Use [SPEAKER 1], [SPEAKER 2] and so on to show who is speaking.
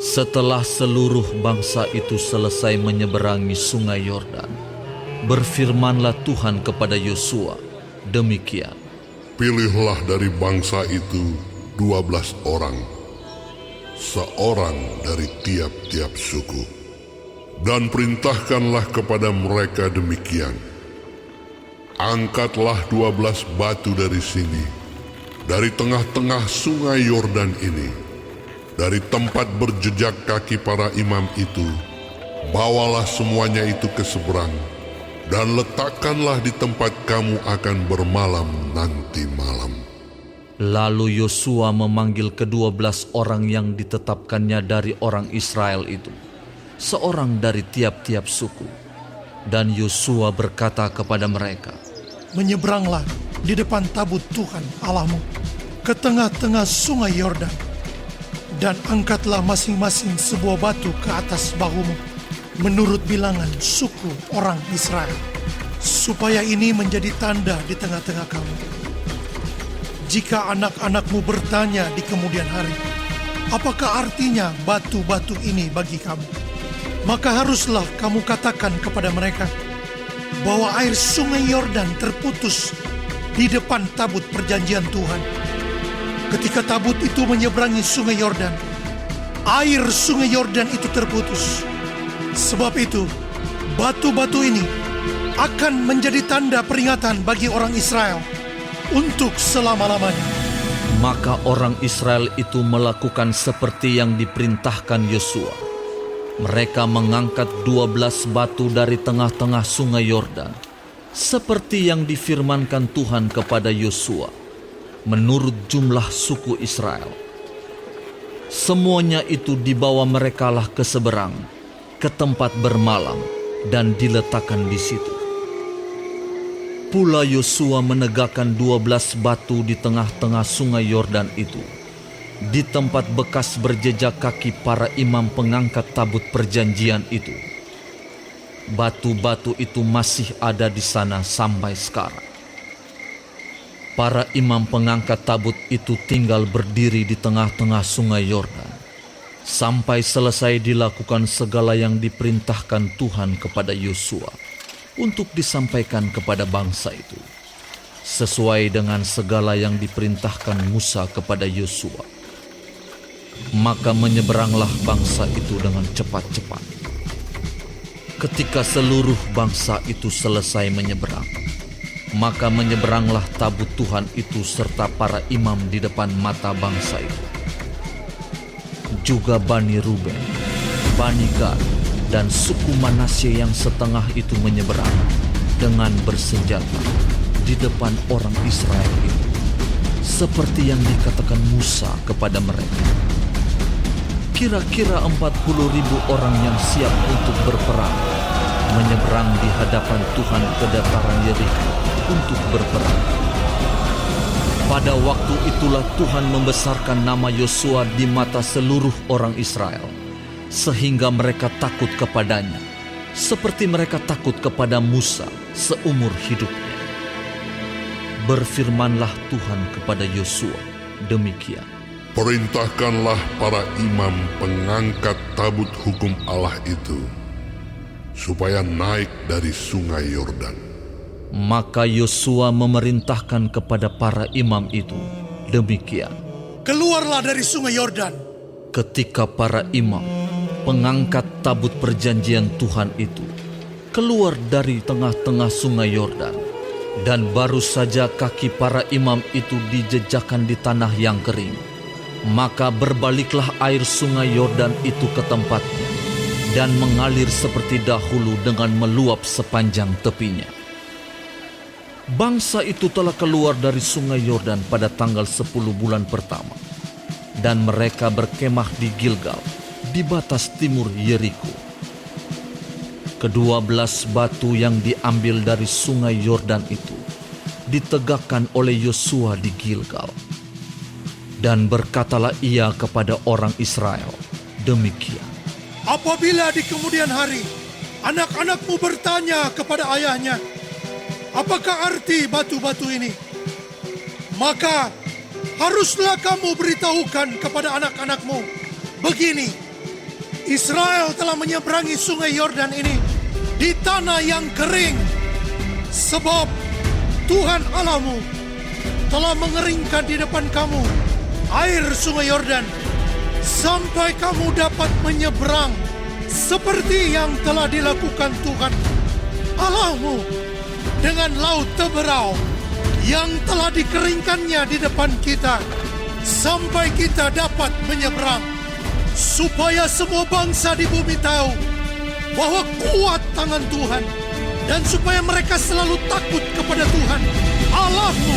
[SPEAKER 1] Setelah seluruh bangsa itu selesai menyeberangi sungai Yordan, berfirmanlah Tuhan kepada Yosua, demikian.
[SPEAKER 2] Pilihlah dari bangsa itu 12 orang, seorang dari tiap-tiap suku, dan perintahkanlah kepada mereka demikian. Angkatlah 12 batu dari sini, dari tengah-tengah sungai Yordan ini, dari tempat berjejak kaki para imam itu. Bawalah semuanya itu ke seberang, dan letakkanlah di tempat kamu akan bermalam nanti malam.
[SPEAKER 1] Lalu Yosua memanggil ke-12 orang yang ditetapkannya dari orang Israel itu, seorang dari tiap-tiap suku. Dan Yosua berkata kepada mereka,
[SPEAKER 3] menyeberanglah di depan tabut Tuhan Allahmu ke tengah-tengah sungai Yordan, dan angkatlah masing-masing sebuah batu ke atas bahumu, menurut bilangan suku orang Israel, supaya ini menjadi tanda di tengah-tengah kamu. Jika anak-anakmu bertanya di kemudian hari, apakah artinya batu-batu ini bagi kamu? Maka haruslah kamu katakan kepada mereka bahwa air sungai Yordan terputus di depan tabut perjanjian Tuhan. Ketika tabut itu menyeberangi sungai Yordan, air sungai Yordan itu terputus. Sebab itu, batu-batu ini akan menjadi tanda peringatan bagi orang Israel untuk selama-lamanya.
[SPEAKER 1] Maka orang Israel itu melakukan seperti yang diperintahkan Yosua. Mereka mengangkat 12 batu dari tengah-tengah sungai Yordan, seperti yang difirmankan Tuhan kepada Yosua, menurut jumlah suku Israel. Semuanya itu dibawa merekalah ke seberang, ke tempat bermalam, dan diletakkan di situ. Pula Yosua menegakkan 12 batu di tengah-tengah sungai Yordan itu, di tempat bekas berjejak kaki para imam pengangkat tabut perjanjian itu. Batu-batu itu masih ada di sana sampai sekarang. Para imam pengangkat tabut itu tinggal berdiri di tengah-tengah sungai Yordan, sampai selesai dilakukan segala yang diperintahkan Tuhan kepada Yosua untuk disampaikan kepada bangsa itu, sesuai dengan segala yang diperintahkan Musa kepada Yosua. Maka menyeberanglah bangsa itu dengan cepat-cepat. Ketika seluruh bangsa itu selesai menyeberang, maka menyeberanglah tabut Tuhan itu serta para imam di depan mata bangsa itu. Juga Bani Ruben, Bani Gad, dan suku Manasye yang setengah itu menyeberang dengan bersenjata di depan orang Israel itu, seperti yang dikatakan Musa kepada mereka. Kira-kira 40.000 orang yang siap untuk berperang menyeberang di hadapan Tuhan ke dataran Yeriko untuk berperang. Pada waktu itulah Tuhan membesarkan nama Yosua di mata seluruh orang Israel, sehingga mereka takut kepadanya, seperti mereka takut kepada Musa seumur hidupnya. Berfirmanlah Tuhan kepada Yosua, demikian.
[SPEAKER 2] Perintahkanlah para imam pengangkat tabut hukum Allah itu, supaya naik dari sungai Yordan.
[SPEAKER 1] Maka Yosua memerintahkan kepada para imam itu, demikian.
[SPEAKER 3] Keluarlah dari sungai Yordan.
[SPEAKER 1] Ketika para imam pengangkat tabut perjanjian Tuhan itu keluar dari tengah-tengah sungai Yordan, dan baru saja kaki para imam itu dijejakkan di tanah yang kering, maka berbaliklah air sungai Yordan itu ke tempatnya dan mengalir seperti dahulu dengan meluap sepanjang tepinya. Bangsa itu telah keluar dari sungai Yordan pada tanggal 10 bulan pertama, dan mereka berkemah di Gilgal, di batas timur Yeriko. Ke-12 batu yang diambil dari sungai Yordan itu ditegakkan oleh Yosua di Gilgal. Dan berkatalah ia kepada orang Israel, demikian.
[SPEAKER 3] Apabila di kemudian hari anak-anakmu bertanya kepada ayahnya, apakah arti batu-batu ini? Maka haruslah kamu beritahukan kepada anak-anakmu, begini, Israel telah menyeberangi sungai Yordan ini di tanah yang kering. Sebab Tuhan Allahmu telah mengeringkan di depan kamu air sungai Yordan, sampai kamu dapat menyeberang seperti yang telah dilakukan Tuhan Allahmu dengan laut Teberau yang telah dikeringkannya di depan kita, sampai kita dapat menyeberang, supaya semua bangsa di bumi tahu bahwa kuat tangan Tuhan, dan supaya mereka selalu takut kepada Tuhan Allahmu